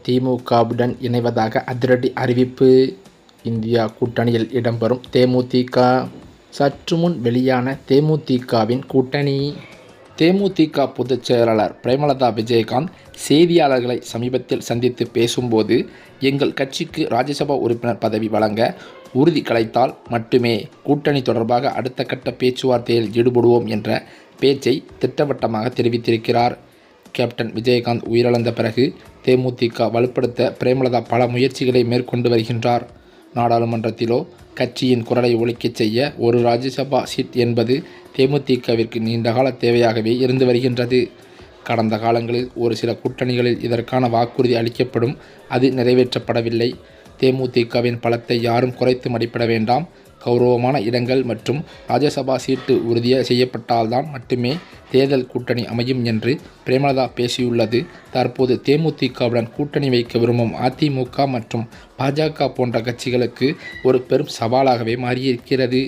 திமுகவுடன் இணைவதாக அதிரடி அறிவிப்பு. இந்தியா கூட்டணியில் இடம்பெறும் தேமுதிக. சற்று முன் வெளியான தேமுதிகவின் கூட்டணி. தேமுதிக பொதுச் செயலாளர் பிரேமலதா விஜயகாந்த் செய்தியாளர்களை சமீபத்தில் சந்தித்து பேசும்போது, எங்கள் கட்சிக்கு ராஜ்யசபா உறுப்பினர் பதவி வழங்க உறுதி கிடைத்தால் மட்டுமே கூட்டணி தொடர்பாக அடுத்த கட்ட பேச்சுவார்த்தையில் ஈடுபடுவோம் என்ற பேச்சை திட்டவட்டமாக தெரிவித்திருக்கிறார். கேப்டன் விஜயகாந்த் உயிரிழந்த பிறகு தேமுதிக வலுப்படுத்த பிரேமலதா பல முயற்சிகளை மேற்கொண்டு வருகின்றார். நாடாளுமன்றத்திலோ கட்சியின் குரலை ஒலிக்கச் செய்ய ஒரு ராஜ்யசபா சீட் என்பது தேமுதிகவிற்கு நீண்டகால தேவையாகவே இருந்து வருகின்றது. கடந்த காலங்களில் ஒரு சில கூட்டணிகளில் இதற்கான வாக்குறுதி அளிக்கப்படும், அது நிறைவேற்றப்படவில்லை. தேமுதிகவின் பலத்தை யாரும் குறைத்து மதிப்பிட வேண்டாம். கௌரவமான இடங்கள் மற்றும் ராஜ்யசபா சீட்டு உறுதி செய்யப்பட்டால்தான் மட்டுமே தேர்தல் கூட்டணி அமையும் என்று பிரேமலதா பேசியுள்ளது தற்போது தேமுதிகவுடன் கூட்டணி வைக்க விரும்பும் அதிமுக மற்றும் பாஜக போன்ற கட்சிகளுக்கு ஒரு பெரும் சவாலாகவே மாறியிருக்கிறது.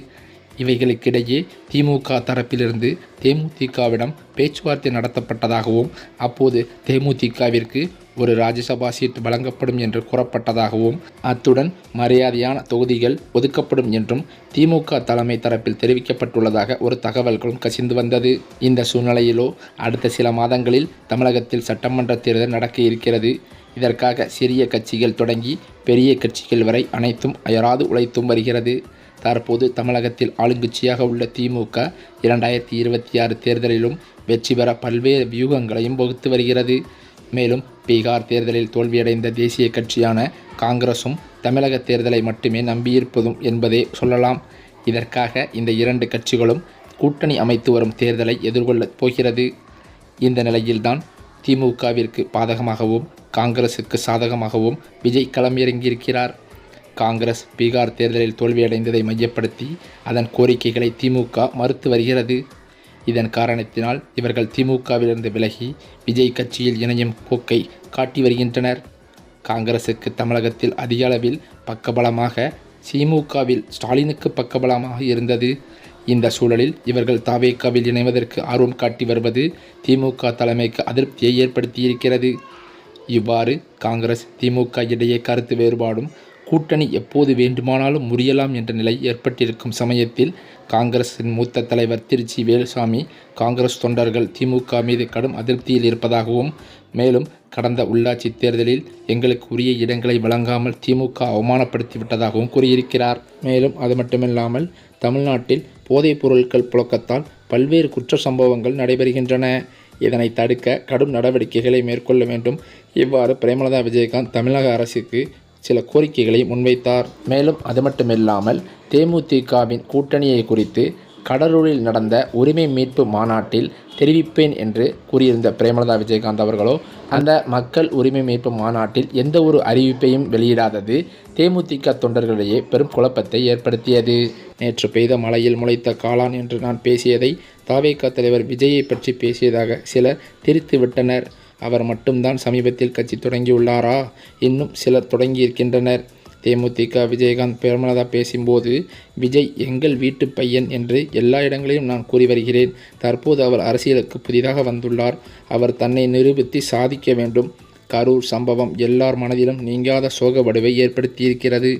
இவைகளுக்கிடையே திமுக தரப்பிலிருந்து தேமுதிகவிடம் பேச்சுவார்த்தை நடத்தப்பட்டதாகவும், அப்போது தேமுதிகவிற்கு ஒரு ராஜ்யசபா சீட் வழங்கப்படும் என்று கூறப்பட்டதாகவும், அத்துடன் மரியாதையான தொகுதிகள் ஒதுக்கப்படும் என்றும் திமுக தலைமை தரப்பில் தெரிவிக்கப்பட்டுள்ளதாக ஒரு தகவல்களும் கசிந்து வந்தது. இந்த சூழ்நிலையிலோ அடுத்த சில மாதங்களில் தமிழகத்தில் சட்டமன்ற தேர்தல் நடக்க இருக்கிறது. இதற்காக சிறிய கட்சிகள் தொடங்கி பெரிய கட்சிகள் வரை அனைத்தும் அயராது உழைத்தும் வருகிறது. தற்போது தமிழகத்தில் ஆளுங்கட்சியாக உள்ள திமுக 2026 தேர்தலிலும் வெற்றி பெற பல்வேறு வியூகங்களையும் வகுத்து வருகிறது. மேலும் பீகார் தேர்தலில் தோல்வியடைந்த தேசிய கட்சியான காங்கிரசும் தமிழக தேர்தலை மட்டுமே நம்பியிருப்பதும் என்பதே சொல்லலாம். இதற்காக இந்த இரண்டு கட்சிகளும் கூட்டணி அமைத்து வரும் தேர்தலை எதிர்கொள்ளப் போகிறது. இந்த நிலையில்தான் திமுகவிற்கு பாதகமாகவும் காங்கிரசுக்கு சாதகமாகவும் விஜய் களமிறங்கியிருக்கிறார். காங்கிரஸ் பீகார் தேர்தலில் தோல்வியடைந்ததை மையப்படுத்தி அதன் கோரிக்கைகளை திமுக மறுத்து வருகிறது. இதன் காரணத்தினால் இவர்கள் திமுகவிலிருந்து விலகி விஜய் கட்சியில் இணையும் போக்கை காட்டி வருகின்றனர். காங்கிரசுக்கு தமிழகத்தில் அதிக அளவில் பக்கபலமாக, திமுகவில் ஸ்டாலினுக்கு பக்கபலமாக இருந்தது. இந்த சூழலில் இவர்கள் தவேகாவில் இணைவதற்கு ஆர்வம் காட்டி வருவது திமுக தலைமைக்கு அதிருப்தியை ஏற்படுத்தியிருக்கிறது. இவ்வாறு காங்கிரஸ் திமுக இடையே கருத்து வேறுபாடும், கூட்டணி எப்போது வேண்டுமானாலும் முறியலாம் என்ற நிலை ஏற்பட்டிருக்கும் சமயத்தில் காங்கிரசின் மூத்த தலைவர் திருச்சி வேலுசாமி காங்கிரஸ் தொண்டர்கள் திமுக மீது கடும் அதிருப்தியில் இருப்பதாகவும், மேலும் கடந்த உள்ளாட்சி தேர்தலில் எங்களுக்கு உரிய இடங்களை வழங்காமல் திமுக அவமானப்படுத்திவிட்டதாகவும் கூறியிருக்கிறார். மேலும் அது மட்டுமில்லாமல் தமிழ்நாட்டில் போதைப் பொருட்கள் புழக்கத்தால் பல்வேறு குற்ற சம்பவங்கள் நடைபெறுகின்றன. இதனை தடுக்க கடும் நடவடிக்கைகளை மேற்கொள்ள வேண்டும். இவ்வாறு பிரேமலதா விஜயகாந்த் தமிழக அரசுக்கு சில கோரிக்கைகளை முன்வைத்தார். மேலும் அது மட்டுமில்லாமல் தேமுதிகவின் கூட்டணியை குறித்து கடலூரில் நடந்த உரிமை மீட்பு மாநாட்டில் தெரிவிப்பேன் என்று கூறியிருந்த பிரேமலதா விஜயகாந்த் அவர்களோ அந்த மக்கள் உரிமை மீட்பு மாநாட்டில் எந்த ஒரு அறிவிப்பையும் வெளியிடாதது தேமுதிக தொண்டர்களிடையே பெரும் குழப்பத்தை ஏற்படுத்தியது. நேற்று பெய்த மழையில் முளைத்த காளான் என்று நான் பேசியதை தவேக தலைவர் விஜயை பற்றி பேசியதாக சிலர் திரித்துவிட்டனர். அவர் மட்டும்தான் சமீபத்தில் கட்சி தொடங்கியுள்ளாரா? இன்னும் சிலர் தொடங்கியிருக்கின்றனர். தேமுதிக விஜயகாந்த் பிரேமலதா பேசும்போது, விஜய் எங்கள் வீட்டு பையன் என்று எல்லா இடங்களிலும் நான் கூறி வருகிறேன். தற்போது அவர் அரசியலுக்கு புதிதாக வந்துள்ளார். அவர் தன்னை நிரூபித்து சாதிக்க வேண்டும். கரூர் சம்பவம் எல்லார் மனதிலும் நீங்காத சோக வடுவை ஏற்படுத்தியிருக்கிறது.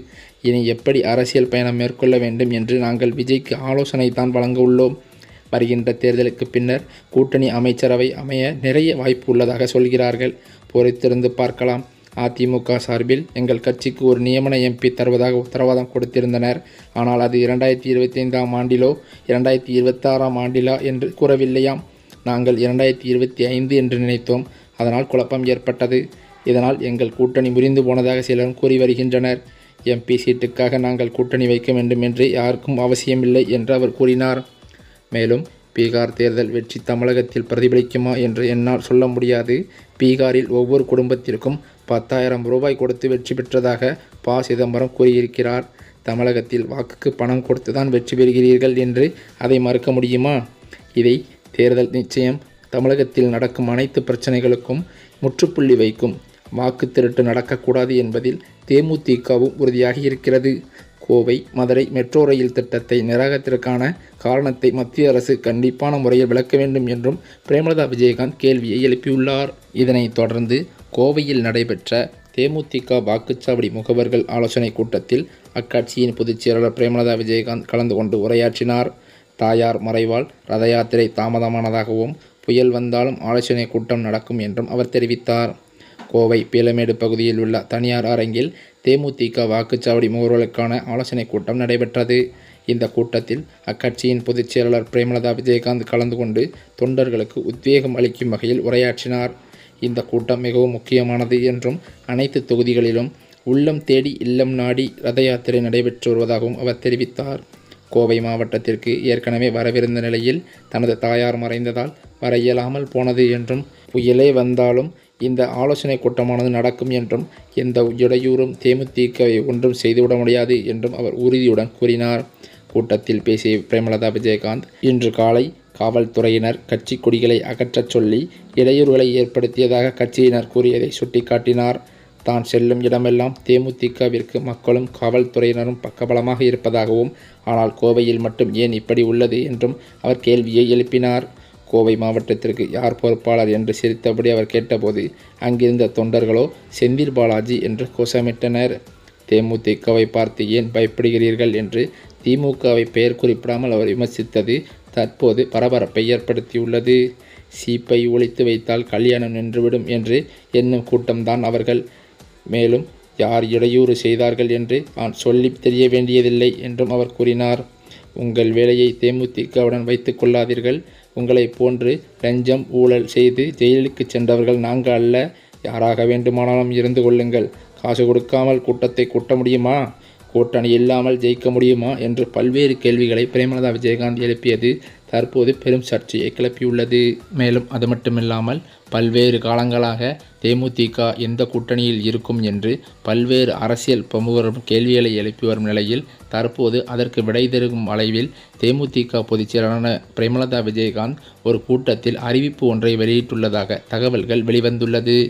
இனி எப்படி அரசியல் பயணம் மேற்கொள்ள வேண்டும் என்று நாங்கள் விஜய்க்கு ஆலோசனை தான் வழங்க உள்ளோம். வருகின்ற தேர்தலுக்கு பின்னர் கூட்டணி அமைச்சரவை அமைய நிறைய வாய்ப்பு உள்ளதாக சொல்கிறார்கள். பொறுத்திருந்து பார்க்கலாம். அதிமுக சார்பில் எங்கள் கட்சிக்கு ஒரு நியமன எம்பி தருவதாக உத்தரவாதம் கொடுத்திருந்தனர். ஆனால் அது 2025ஆம் ஆண்டிலோ 2026ஆம் ஆண்டிலா என்று கூறவில்லையாம். நாங்கள் 2025 என்று நினைத்தோம். அதனால் குழப்பம் ஏற்பட்டது. இதனால் எங்கள் கூட்டணி முறிந்து போனதாக சிலரும் கூறி வருகின்றனர். எம்பி சீட்டுக்காக நாங்கள் கூட்டணி வைக்க வேண்டும் என்று யாருக்கும் அவசியமில்லை என்று அவர் கூறினார். மேலும் பீகார் தேர்தல் வெற்றி தமிழகத்தில் பிரதிபலிக்குமா என்று என்னால் சொல்ல முடியாது. பீகாரில் ஒவ்வொரு குடும்பத்திற்கும் 10,000 ரூபாய் கொடுத்து வெற்றி பெற்றதாக ப. சிதம்பரம் கூறியிருக்கிறார். தமிழகத்தில் வாக்குக்கு பணம் கொடுத்துதான் வெற்றி பெறுகிறீர்கள் என்று அதை மறுக்க முடியுமா? இதை தேர்தல் நிச்சயம் தமிழகத்தில் நடக்கும் அனைத்து பிரச்சனைகளுக்கும் முற்றுப்புள்ளி வைக்கும். வாக்கு திருட்டு நடக்கக்கூடாது என்பதில் தேமுதிகவும் உறுதியாக இருக்கிறது. கோவை மதுரை மெட்ரோ ரயில் திட்டத்தை நிராகரித்ததற்கான காரணத்தை மத்திய அரசு கண்டிப்பான முறையில் விளக்க வேண்டும் என்றும் பிரேமலதா விஜயகாந்த் கேள்வியை எழுப்பியுள்ளார். இதனைத் தொடர்ந்து கோவையில் நடைபெற்ற தேமுதிக வாக்குச்சாவடி முகவர்கள் ஆலோசனை கூட்டத்தில் அக்கட்சியின் பொதுச் செயலாளர் பிரேமலதா விஜயகாந்த் கலந்து கொண்டு உரையாற்றினார். தாயார் மறைவால் ரத யாத்திரை தாமதமானதாகவும் புயல் வந்தாலும் ஆலோசனை கூட்டம் நடக்கும் என்றும் அவர் தெரிவித்தார். கோவை பீளமேடு பகுதியில் உள்ள தனியார் அரங்கில் தேமுதிக வாக்குச்சாவடி முகவர்களுக்கான ஆலோசனை கூட்டம் நடைபெற்றது. இந்த கூட்டத்தில் அக்கட்சியின் பொதுச் செயலாளர் பிரேமலதா விஜயகாந்த் கலந்து கொண்டு தொண்டர்களுக்கு உத்வேகம் அளிக்கும் வகையில் உரையாற்றினார். இந்த கூட்டம் மிகவும் முக்கியமானது என்றும் அனைத்து தொகுதிகளிலும் உள்ளம் தேடி இல்லம் நாடி ரத யாத்திரை நடைபெற்று வருவதாகவும் அவர் தெரிவித்தார். கோவை மாவட்டத்திற்கு ஏற்கனவே வரவிருந்த நிலையில் தனது தாயார் மறைந்ததால் வர இயலாமல் போனது என்றும் புயலே வந்தாலும் இந்த ஆலோசனை கூட்டமானது நடக்கும் என்றும் எந்த இடையூறும் தேமுதிகவை ஒன்றும் செய்துவிட முடியாது என்றும் அவர் உறுதியுடன் கூறினார். கூட்டத்தில் பேசிய பிரேமலதா விஜயகாந்த் இன்று காலை காவல்துறையினர் கட்சி கொடிகளை அகற்றச் சொல்லி இடையூறுகளை ஏற்படுத்தியதாக கட்சியினர் கூறியதை சுட்டிக்காட்டினார். தான் செல்லும் இடமெல்லாம் தேமுதிகவிற்கு மக்களும் காவல்துறையினரும் பக்கபலமாக இருப்பதாகவும், ஆனால் கோவையில் மட்டும் ஏன் இப்படி உள்ளது என்றும் அவர் கேள்வியை எழுப்பினார். கோவை மாவட்டத்திற்கு யார் பொறுப்பாளர் என்று சிரித்தபடி அவர் கேட்டபோது அங்கிருந்த தொண்டர்களோ செந்தில் பாலாஜி என்று கோஷமிட்டனர். தேமுதிகவை பார்த்து ஏன் பயப்படுகிறீர்கள் என்று திமுகவை பெயர் குறிப்பிடாமல் அவர் விமர்சித்தது தற்போது பரபரப்பை ஏற்படுத்தியுள்ளது. சீப்பை ஒழித்து வைத்தால் கல்யாணம் நின்றுவிடும் என்று எண்ணும் கூட்டம்தான் அவர்கள். மேலும் யார் இடையூறு செய்தார்கள் என்று நான் சொல்லி தெரிய வேண்டியதில்லை என்றும் அவர் கூறினார். உங்கள் வேலையை தேமுதிகவுடன் வைத்துக் கொள்ளாதீர்கள். உங்களை போன்று லஞ்சம் ஊழல் செய்து ஜெயிலுக்கு சென்றவர்கள் நாங்கள் அல்ல. யாராக வேண்டுமானாலும் இருந்து கொள்ளுங்கள். காசு கொடுக்காமல் கூட்டத்தை கூட்ட முடியுமா? கூட்டணி இல்லாமல் ஜெயிக்க முடியுமா என்று பல்வேறு கேள்விகளை பிரேமலதா விஜயகாந்த் எழுப்பியது தற்போது பெரும் சர்ச்சையை கிளப்பியுள்ளது. மேலும் அது மட்டுமில்லாமல் பல்வேறு காலங்களாக தேமுதிக எந்த கூட்டணியில் இருக்கும் என்று பல்வேறு அரசியல் பிரமுகரும் கேள்விகளை எழுப்பி வரும் நிலையில் தற்போது அதற்கு விடை தரும் அளவில் தேமுதிக பொதுச் செயலாளரான பிரேமலதா விஜயகாந்த் ஒரு கூட்டத்தில் அறிவிப்பு ஒன்றை வெளியிட்டுள்ளதாக தகவல்கள் வெளிவந்துள்ளது.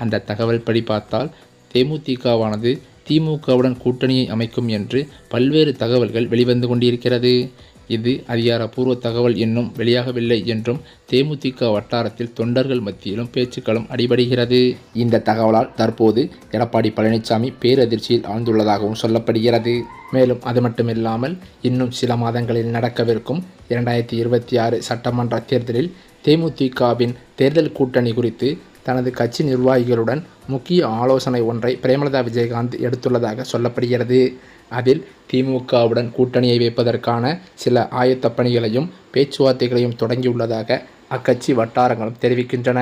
அந்த தகவல் படி பார்த்தால் தேமுதிகவானது திமுகவுடன் கூட்டணியை அமைக்கும் என்று பல்வேறு தகவல்கள் வெளிவந்து கொண்டிருக்கிறது. இது அதிகாரப்பூர்வ தகவல் இன்னும் வெளியாகவில்லை என்றும் தேமுதிக வட்டாரத்தில் தொண்டர்கள் மத்தியிலும் பேச்சுக்களும் அடிபடுகிறது. இந்த தகவலால் தற்போது எடப்பாடி பழனிசாமி பேரதிர்ச்சியில் ஆழ்ந்துள்ளதாகவும் சொல்லப்படுகிறது. மேலும் அது மட்டுமில்லாமல் இன்னும் சில மாதங்களில் நடக்கவிருக்கும் 2026 சட்டமன்ற தேர்தலில் தேமுதிகவின் தேர்தல் கூட்டணி குறித்து தனது கட்சி நிர்வாகிகளுடன் முக்கிய ஆலோசனை ஒன்றை பிரேமலதா விஜயகாந்த் எடுத்துள்ளதாக சொல்லப்படுகிறது. அதில் திமுகவுடன் கூட்டணியை வைப்பதற்கான சில ஆயத்த பணிகளையும் பேச்சுவார்த்தைகளையும் தொடங்கியுள்ளதாக அக்கட்சி வட்டாரங்களும் தெரிவிக்கின்றன.